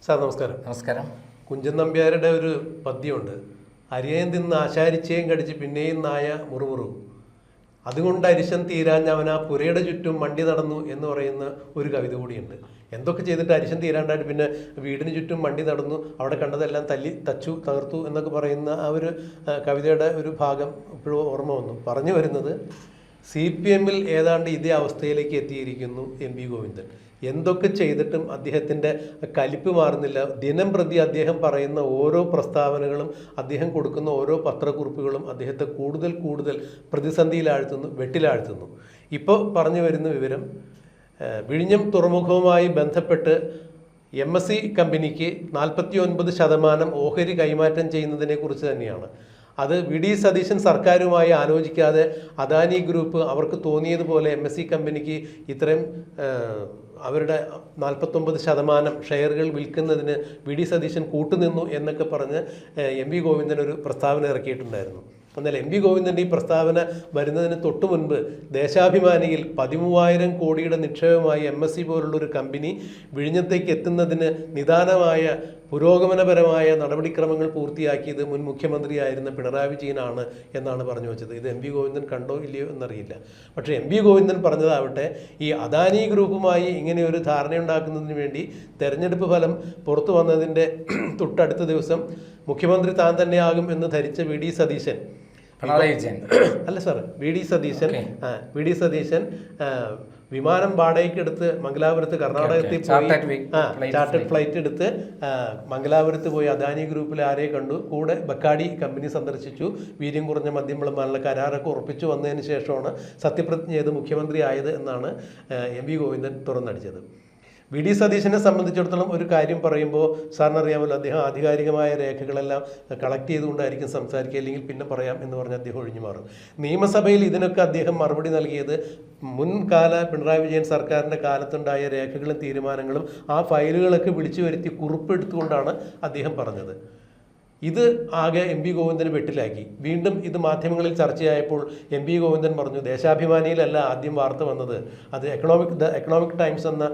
Sir നമസ്കാരം. നമസ്കാരം. കുഞ്ചൻ നമ്പ്യാരുടെ ഒരു പദ്യമുണ്ട്, അരിയൻ തിന്ന് ആശാരിച്ചേയും കടിച്ച് പിന്നെയും നായ മുറുമുറു, അതുകൊണ്ട് അരിശം തീരാഞ്ഞവൻ ആ പുരയുടെ ചുറ്റും മണ്ടി നടന്നു എന്ന് പറയുന്ന ഒരു കവിത കൂടിയുണ്ട്. എന്തൊക്കെ ചെയ്തിട്ട് അരിശം തീരാണ്ടായിട്ട് പിന്നെ വീടിന് ചുറ്റും മണ്ടി നടന്നു, അവിടെ കണ്ടതെല്ലാം തച്ചു തകർത്തു എന്നൊക്കെ പറയുന്ന ആ ഒരു കവിതയുടെ ഒരു ഭാഗം ഇപ്പോഴും ഓർമ്മ വന്നു. പറഞ്ഞു വരുന്നത്, CPM ഏതാണ്ട് ഇതേ അവസ്ഥയിലേക്ക് എത്തിയിരിക്കുന്നു MP ഗോവിന്ദൻ. എന്തൊക്കെ ചെയ്തിട്ടും അദ്ദേഹത്തിൻ്റെ കലിപ്പ് മാറുന്നില്ല. ദിനം പ്രതി അദ്ദേഹം പറയുന്ന ഓരോ പ്രസ്താവനകളും, അദ്ദേഹം കൊടുക്കുന്ന ഓരോ പത്രക്കുറിപ്പുകളും അദ്ദേഹത്തെ കൂടുതൽ പ്രതിസന്ധിയിലാഴ്ത്തുന്നു, വെട്ടിലാഴ്ത്തുന്നു. ഇപ്പോൾ പറഞ്ഞു വരുന്ന വിവരം, വിഴിഞ്ഞം തുറമുഖവുമായി ബന്ധപ്പെട്ട് MSC കമ്പനിക്ക് 49% ഓഹരി കൈമാറ്റം ചെയ്യുന്നതിനെ കുറിച്ച് തന്നെയാണ്. അത് VD സതീശൻ സർക്കാരുമായി ആലോചിക്കാതെ അദാനി ഗ്രൂപ്പ് അവർക്ക് തോന്നിയതുപോലെ MSC കമ്പനിക്ക് ഇത്രയും അവരുടെ 49% ഷെയറുകൾ വിൽക്കുന്നതിന് VD സതീശൻ കൂട്ടുനിന്നു എന്നൊക്കെ പറഞ്ഞ് MP ഗോവിന്ദൻ ഒരു പ്രസ്താവന ഇറക്കിയിട്ടുണ്ടായിരുന്നു. എന്നാൽ MP ഗോവിന്ദൻ്റെ ഈ പ്രസ്താവന വരുന്നതിന് തൊട്ടു മുൻപ് ദേശാഭിമാനിയിൽ 13,000 കോടിയുടെ നിക്ഷേപമായി MSC പോലുള്ളൊരു കമ്പനി വിഴിഞ്ഞത്തേക്ക് എത്തുന്നതിന് നിദാനമായ പുരോഗമനപരമായ നടപടിക്രമങ്ങൾ പൂർത്തിയാക്കിയത് മുൻ മുഖ്യമന്ത്രിയായിരുന്ന പിണറായി വിജയനാണ് എന്നാണ് പറഞ്ഞു വെച്ചത്. ഇത് MP ഗോവിന്ദൻ കണ്ടോ ഇല്ലയോ എന്നറിയില്ല. പക്ഷേ MP ഗോവിന്ദൻ പറഞ്ഞതാവട്ടെ, ഈ അദാനി ഗ്രൂപ്പുമായി ഇങ്ങനെ ഒരു ധാരണയുണ്ടാക്കുന്നതിന് വേണ്ടി തെരഞ്ഞെടുപ്പ് ഫലം പുറത്തു വന്നതിൻ്റെ തൊട്ടടുത്ത ദിവസം മുഖ്യമന്ത്രി താൻ തന്നെയാകും എന്ന് ധരിച്ച VD സതീശൻ, അല്ല സാർ, VD സതീശൻ വിമാനം വാടകയ്ക്കെടുത്ത് മംഗലാപുരത്ത് കർണാടകത്തിൽ പോയി ചാർട്ടേഡ് ഫ്ലൈറ്റ് എടുത്ത് മംഗലാപുരത്ത് പോയി അദാനി ഗ്രൂപ്പിൽ ആരെ കണ്ടു, കൂടെ ബക്കാടി കമ്പനി സന്ദർശിച്ചു, വീര്യം കുറഞ്ഞ മദ്യം വിളമ്പാനുള്ള കരാറൊക്കെ ഉറപ്പിച്ചു വന്നതിന് ശേഷമാണ് സത്യപ്രതിജ്ഞ ചെയ്ത് മുഖ്യമന്ത്രി ആയത് എന്നാണ് MP ഗോവിന്ദൻ തുറന്നടിച്ചത്. VD സതീശനെ സംബന്ധിച്ചിടത്തോളം ഒരു കാര്യം പറയുമ്പോൾ സാറിനറിയാമല്ലോ, അദ്ദേഹം ആധികാരികമായ രേഖകളെല്ലാം കളക്ട് ചെയ്തുകൊണ്ടായിരിക്കും സംസാരിക്കുക, അല്ലെങ്കിൽ പിന്നെ പറയാം എന്ന് പറഞ്ഞ് അദ്ദേഹം ഒഴിഞ്ഞു മാറും. നിയമസഭയിൽ ഇതിനൊക്കെ അദ്ദേഹം മറുപടി നൽകിയത് മുൻകാല പിണറായി വിജയൻ സർക്കാരിൻ്റെ കാലത്തുണ്ടായ രേഖകളും തീരുമാനങ്ങളും ആ ഫയലുകളൊക്കെ വിളിച്ചു വരുത്തി കുറിപ്പെടുത്തുകൊണ്ടാണ് അദ്ദേഹം പറഞ്ഞത്. ഇത് ആകെ MP ഗോവിന്ദന് വെട്ടിലാക്കി. വീണ്ടും ഇത് മാധ്യമങ്ങളിൽ ചർച്ചയായപ്പോൾ MP ഗോവിന്ദൻ പറഞ്ഞു, ദേശാഭിമാനിയിലല്ല ആദ്യം വാർത്ത വന്നത്, അത് എക്കണോമിക് ടൈംസ് എന്ന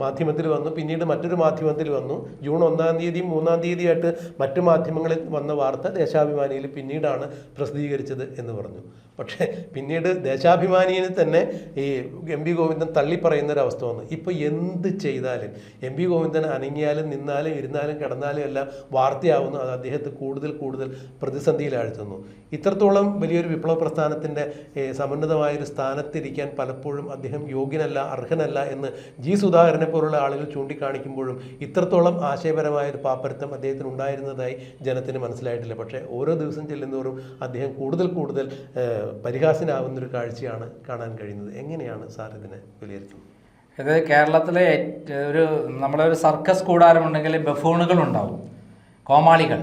മാധ്യമത്തിൽ വന്നു, പിന്നീട് മറ്റൊരു മാധ്യമത്തിൽ വന്നു, ജൂൺ 1-ാം തീയതിയും 3-ാം തീയതിയായിട്ട് മറ്റു മാധ്യമങ്ങളിൽ വന്ന വാർത്ത ദേശാഭിമാനിയിൽ പിന്നീടാണ് പ്രസിദ്ധീകരിച്ചത് എന്ന് പറഞ്ഞു. പക്ഷേ പിന്നീട് ദേശാഭിമാനിയിൽ തന്നെ ഈ MP ഗോവിന്ദൻ തള്ളിപ്പറയുന്നൊരവസ്ഥ വന്നു. ഇപ്പോൾ എന്ത് ചെയ്താലും MP ഗോവിന്ദൻ അനങ്ങിയാലും നിന്നാലും ഇരുന്നാലും കിടന്നാലും എല്ലാം വാർത്തയാവുന്നു. അത് അദ്ദേഹത്തെ കൂടുതൽ പ്രതിസന്ധിയിലാഴ്ത്തുന്നു. ഇത്രത്തോളം വലിയൊരു വിപ്ലവ പ്രസ്ഥാനത്തിൻ്റെ സമുന്നതമായൊരു സ്ഥാനത്തിരിക്കാൻ പലപ്പോഴും അദ്ദേഹം യോഗ്യനല്ല, അർഹനല്ല എന്ന് G സുധാകരനെ പോലുള്ള ആളുകൾ ചൂണ്ടിക്കാണിക്കുമ്പോഴും ഇത്രത്തോളം ആശയപരമായൊരു പാപ്പരത്വം അദ്ദേഹത്തിന് ഉണ്ടായിരുന്നതായി ജനത്തിന് മനസ്സിലായിട്ടില്ല. പക്ഷേ ഓരോ ദിവസം ചെല്ലുന്നവരും അദ്ദേഹം കൂടുതൽ പരിഹാസ്യനാവുന്നൊരു കാഴ്ചയാണ് കാണാൻ കഴിയുന്നത്. എങ്ങനെയാണ് സാർ ഇതിനെ വിലയിരുത്തുന്നത്? ഇത് കേരളത്തിലെ നമ്മുടെ ഒരു സർക്കസ് കൂടാരമുണ്ടെങ്കിൽ ബഫൂണുകൾ ഉണ്ടാവും, കോമാളികൾ.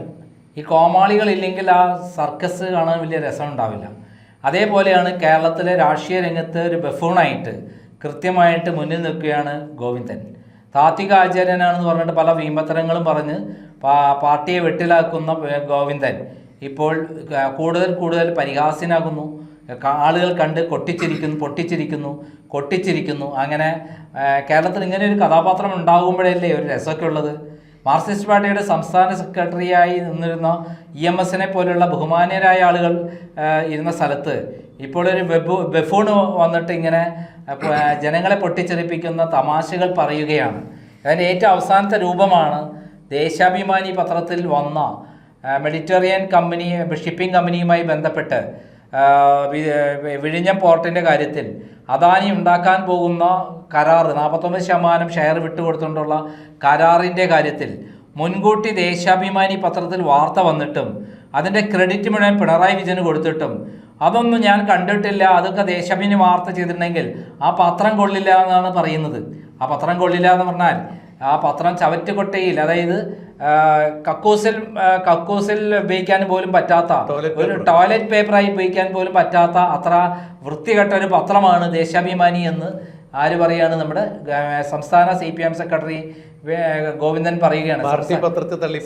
ഈ കോമാളികൾ ഇല്ലെങ്കിൽ ആ സർക്കസ് കാണാൻ വലിയ രസം ഉണ്ടാവില്ല. അതേപോലെയാണ് കേരളത്തിലെ രാഷ്ട്രീയ രംഗത്ത് ഒരു ബഫൂണായിട്ട് കൃത്യമായിട്ട് മുന്നിൽ നിൽക്കുകയാണ് ഗോവിന്ദൻ. താത്വിക ആചാര്യനാണെന്ന് പറഞ്ഞിട്ട് പല വീമ്പത്തരങ്ങളും പറഞ്ഞ് പാർട്ടിയെ വെട്ടിലാക്കുന്ന ഗോവിന്ദൻ ഇപ്പോൾ കൂടുതൽ പരിഹാസ്യനാകുന്നു. ആളുകൾ കണ്ട് പൊട്ടിച്ചിരിക്കുന്നു. അങ്ങനെ കേരളത്തിൽ ഇങ്ങനെ ഒരു കഥാപാത്രം ഉണ്ടാകുമ്പോഴല്ലേ ഒരു രസമൊക്കെ ഉള്ളത്. മാർക്സിസ്റ്റ് പാർട്ടിയുടെ സംസ്ഥാന സെക്രട്ടറിയായി നിന്നിരുന്ന EMSനെ പോലെയുള്ള ബഹുമാന്യരായ ആളുകൾ ഇരുന്ന സ്ഥലത്ത് ഇപ്പോൾ ഒരു ബഫൂൺ വന്നിട്ട് ഇങ്ങനെ ജനങ്ങളെ പൊട്ടിച്ചെറിപ്പിക്കുന്ന തമാശകൾ പറയുകയാണ്. അതിൻ്റെ ഏറ്റവും അവസാനത്തെ രൂപമാണ് ദേശാഭിമാനി പത്രത്തിൽ വന്ന മെഡിറ്ററേനിയൻ കമ്പനി, ഷിപ്പിംഗ് കമ്പനിയുമായി ബന്ധപ്പെട്ട് വിഴിഞ്ഞം പോർട്ടിൻ്റെ കാര്യത്തിൽ അദാനി ഉണ്ടാക്കാൻ പോകുന്ന കരാർ 49% ഷെയർ വിട്ടുകൊടുത്തുകൊണ്ടുള്ള കരാറിൻ്റെ കാര്യത്തിൽ മുൻകൂട്ടി ദേശാഭിമാനി പത്രത്തിൽ വാർത്ത വന്നിട്ടും അതിൻ്റെ ക്രെഡിറ്റ് മുഴുവൻ പിണറായി വിജയന് കൊടുത്തിട്ടും അതൊന്നും ഞാൻ കണ്ടിട്ടില്ല, അതൊക്കെ ദേശാഭിമാനി വാർത്ത ചെയ്തിട്ടുണ്ടെങ്കിൽ ആ പത്രം കൊള്ളില്ല എന്നാണ് പറയുന്നത്. ആ പത്രം കൊള്ളില്ല എന്ന് പറഞ്ഞാൽ ആ പത്രം ചവറ്റുകൊട്ടയിൽ, അതായത് കക്കൂസിൽ ഉപയോഗിക്കാൻ പോലും പറ്റാത്ത ഒരു ടോയ്ലറ്റ് പേപ്പറായി ഉപയോഗിക്കാൻ പോലും പറ്റാത്ത അത്ര വൃത്തികെട്ട ഒരു പത്രമാണ് ദേശാഭിമാനി എന്ന് ആര് പറയാണ്? നമ്മുടെ സംസ്ഥാന CPM സെക്രട്ടറി ഗോവിന്ദൻ പറയുകയാണ്.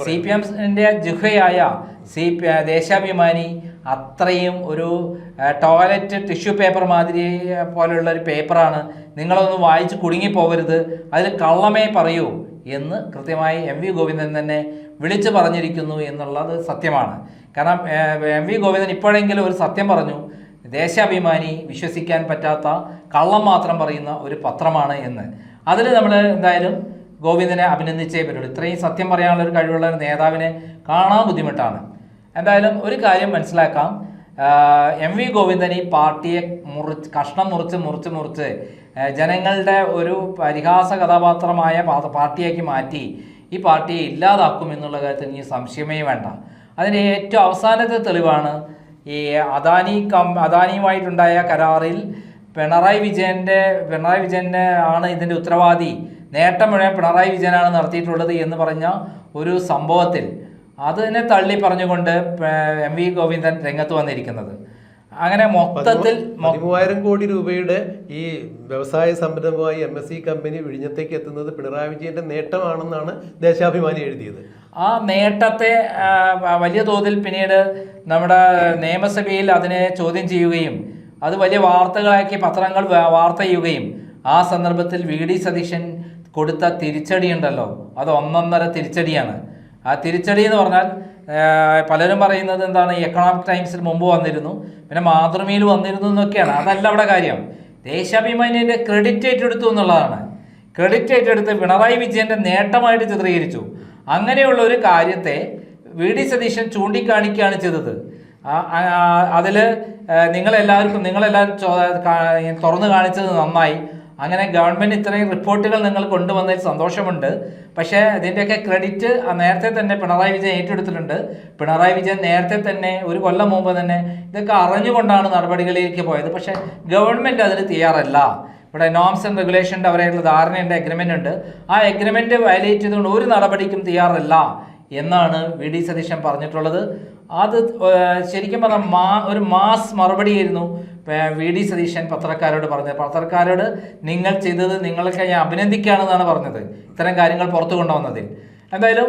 CPMന്റെ ജുഹയായ ദേശാഭിമാനി അത്രയും ഒരു ടോയ്ലറ്റ് ടിഷ്യൂ പേപ്പർ മാതിരി പോലെയുള്ള ഒരു പേപ്പറാണ്, നിങ്ങളൊന്ന് വായിച്ച് കുടുങ്ങിപ്പോകരുത്, അതിൽ കള്ളമേ പറയൂ എന്ന് കൃത്യമായി എം വി ഗോവിന്ദൻ തന്നെ വിളിച്ചു പറഞ്ഞിരിക്കുന്നു എന്നുള്ളത് സത്യമാണ്. കാരണം എം വി ഗോവിന്ദൻ ഇപ്പോഴെങ്കിലും ഒരു സത്യം പറഞ്ഞു, ദേശാഭിമാനി വിശ്വസിക്കാൻ പറ്റാത്ത കള്ളം മാത്രം പറയുന്ന ഒരു പത്രമാണ് എന്ന്. അതിൽ നമ്മൾ എന്തായാലും ഗോവിന്ദനെ അഭിനന്ദിച്ചേ പറ്റുള്ളൂ. ഇത്രയും സത്യം പറയാനുള്ള ഒരു കഴിവുള്ള ഒരു നേതാവിനെ കാണാൻ ബുദ്ധിമുട്ടാണ്. എന്തായാലും ഒരു കാര്യം മനസ്സിലാക്കാം, എം വി ഗോവിന്ദൻ ഈ പാർട്ടിയെ കഷ്ണം മുറിച്ച് ജനങ്ങളുടെ ഒരു പരിഹാസ കഥാപാത്രമായ പാർട്ടിയാക്കി മാറ്റി ഈ പാർട്ടിയെ ഇല്ലാതാക്കും എന്നുള്ള കാര്യത്തിൽ ഇനി സംശയമേ വേണ്ട. അതിൻ്റെ ഏറ്റവും അവസാനത്തെ തെളിവാണ് ഈ അദാനിയുമായിട്ടുണ്ടായ കരാറിൽ പിണറായി വിജയൻ്റെ ആണ് ഇതിൻ്റെ ഉത്തരവാദി, നേട്ടം മുഴുവൻ പിണറായി വിജയനാണ് നടത്തിയിട്ടുള്ളത് എന്ന് പറഞ്ഞ ഒരു സംഭവത്തിൽ അതിനെ തള്ളി പറഞ്ഞുകൊണ്ട് എം വി ഗോവിന്ദൻ രംഗത്ത് വന്നിരിക്കുന്നത്. അങ്ങനെ മൊത്തത്തിൽ 13,000 കോടി രൂപയുടെ ഈ വ്യവസായ സംരംഭമായി MSE കമ്പനി വിഴിഞ്ഞത്തേക്ക് എത്തുന്നത് പിണറായി വിജയന്റെ നേട്ടമാണെന്നാണ് ദേശാഭിമാനി എഴുതിയത്. ആ നേട്ടത്തെ വലിയ തോതിൽ പിന്നീട് നമ്മുടെ നിയമസഭയിൽ അതിനെ ചോദ്യം ചെയ്യുകയും അത് വലിയ വാർത്തകളാക്കി പത്രങ്ങൾ വാർത്ത ചെയ്യുകയും ആ സന്ദർഭത്തിൽ VD സതീശൻ കൊടുത്ത തിരിച്ചടി ഉണ്ടല്ലോ, അത് ഒന്നൊന്നര തിരിച്ചടിയാണ്. ആ തിരിച്ചടി എന്ന് പറഞ്ഞാൽ പലരും പറയുന്നത് എന്താണ്, എക്കണോമിക് ടൈംസിൽ മുമ്പ് വന്നിരുന്നു, പിന്നെ മാതൃഭൂമിയിൽ വന്നിരുന്നു എന്നൊക്കെയാണ്. അതല്ല അവിടെ കാര്യം. ദേശാഭിമാനിയുടെ ക്രെഡിറ്റ് ഏറ്റെടുത്തു എന്നുള്ളതാണ്. ക്രെഡിറ്റ് ഏറ്റെടുത്ത് പിണറായി വിജയന്റെ നേട്ടമായിട്ട് ചിത്രീകരിച്ചു. അങ്ങനെയുള്ള ഒരു കാര്യത്തെ VD സതീശൻ ചൂണ്ടിക്കാണിക്കുകയാണ് ചെയ്തത്. അതിൽ നിങ്ങളെല്ലാവരും തുറന്നു കാണിച്ചത് നന്നായി. അങ്ങനെ ഗവൺമെൻറ് ഇത്രയും റിപ്പോർട്ടുകൾ നിങ്ങൾ കൊണ്ടുവന്നതിൽ സന്തോഷമുണ്ട്. പക്ഷേ ഇതിൻ്റെയൊക്കെ ക്രെഡിറ്റ് നേരത്തെ തന്നെ പിണറായി വിജയൻ ഏറ്റെടുത്തിട്ടുണ്ട്. പിണറായി വിജയൻ നേരത്തെ തന്നെ ഒരു കൊല്ലം മുമ്പ് തന്നെ ഇതൊക്കെ അറിഞ്ഞുകൊണ്ടാണ് നടപടികളിലേക്ക് പോയത്. പക്ഷേ ഗവൺമെൻറ് അതിന് തയ്യാറല്ല. ഇവിടെ നോംസ് ആൻഡ് റെഗുലേഷൻ്റെ അവരായിട്ടുള്ള ധാരണയുണ്ട്, എഗ്രിമെൻ്റ് ഉണ്ട്. ആ എഗ്രിമെൻ്റ് വയലേറ്റ് ചെയ്തുകൊണ്ട് ഒരു നടപടിക്കും തയ്യാറല്ല എന്നാണ് VD സതീശൻ പറഞ്ഞിട്ടുള്ളത്. അത് ശരിക്കും പറഞ്ഞാൽ ഒരു മാസ് മറുപടിയായിരുന്നു VD സതീശൻ പത്രക്കാരോട് പറഞ്ഞത്. പത്രക്കാരോട് നിങ്ങൾ ചെയ്തത് നിങ്ങൾക്ക് ഞാൻ അഭിനന്ദിക്കുകയാണെന്നാണ് പറഞ്ഞത്, ഇത്തരം കാര്യങ്ങൾ പുറത്തു കൊണ്ടുവന്നതിൽ. എന്തായാലും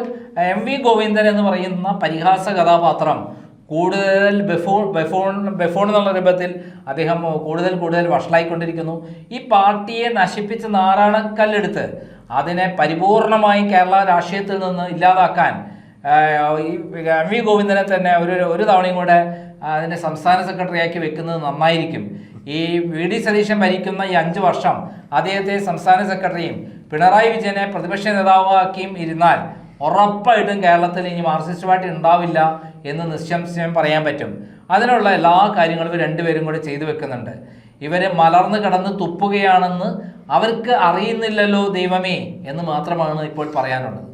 എം വി ഗോവിന്ദൻ എന്ന് പറയുന്ന പരിഹാസ കഥാപാത്രം കൂടുതൽ ബെഫോൺ എന്നുള്ള രൂപത്തിൽ അദ്ദേഹം കൂടുതൽ വഷളായിക്കൊണ്ടിരിക്കുന്നു. ഈ പാർട്ടിയെ നശിപ്പിച്ച് നാരായണക്കല്ലെടുത്ത് അതിനെ പരിപൂർണമായി കേരള രാഷ്ട്രീയത്തിൽ നിന്ന് ഇല്ലാതാക്കാൻ ഈ എം വി ഗോവിന്ദനെ തന്നെ ഒരു തവണയും കൂടെ അതിൻ്റെ സംസ്ഥാന സെക്രട്ടറിയാക്കി വെക്കുന്നത് നന്നായിരിക്കും. ഈ VD സതീശൻ ഭരിക്കുന്ന ഈ 5 വർഷം അദ്ദേഹത്തെ സംസ്ഥാന സെക്രട്ടറിയും പിണറായി വിജയനെ പ്രതിപക്ഷ നേതാവാക്കിയും ഇരുന്നാൽ ഉറപ്പായിട്ടും കേരളത്തിൽ ഇനി മാർക്സിസ്റ്റ് പാർട്ടി ഉണ്ടാവില്ല എന്ന് നിസ്സംശയം പറയാൻ പറ്റും. അതിനുള്ള എല്ലാ കാര്യങ്ങളും രണ്ടുപേരും കൂടി ചെയ്തു വെക്കുന്നുണ്ട്. ഇവർ മലർന്ന് കിടന്ന് തുപ്പുകയാണെന്ന് അവർക്ക് അറിയുന്നില്ലല്ലോ ദൈവമേ എന്ന് മാത്രമാണ് ഇപ്പോൾ പറയാനുള്ളത്.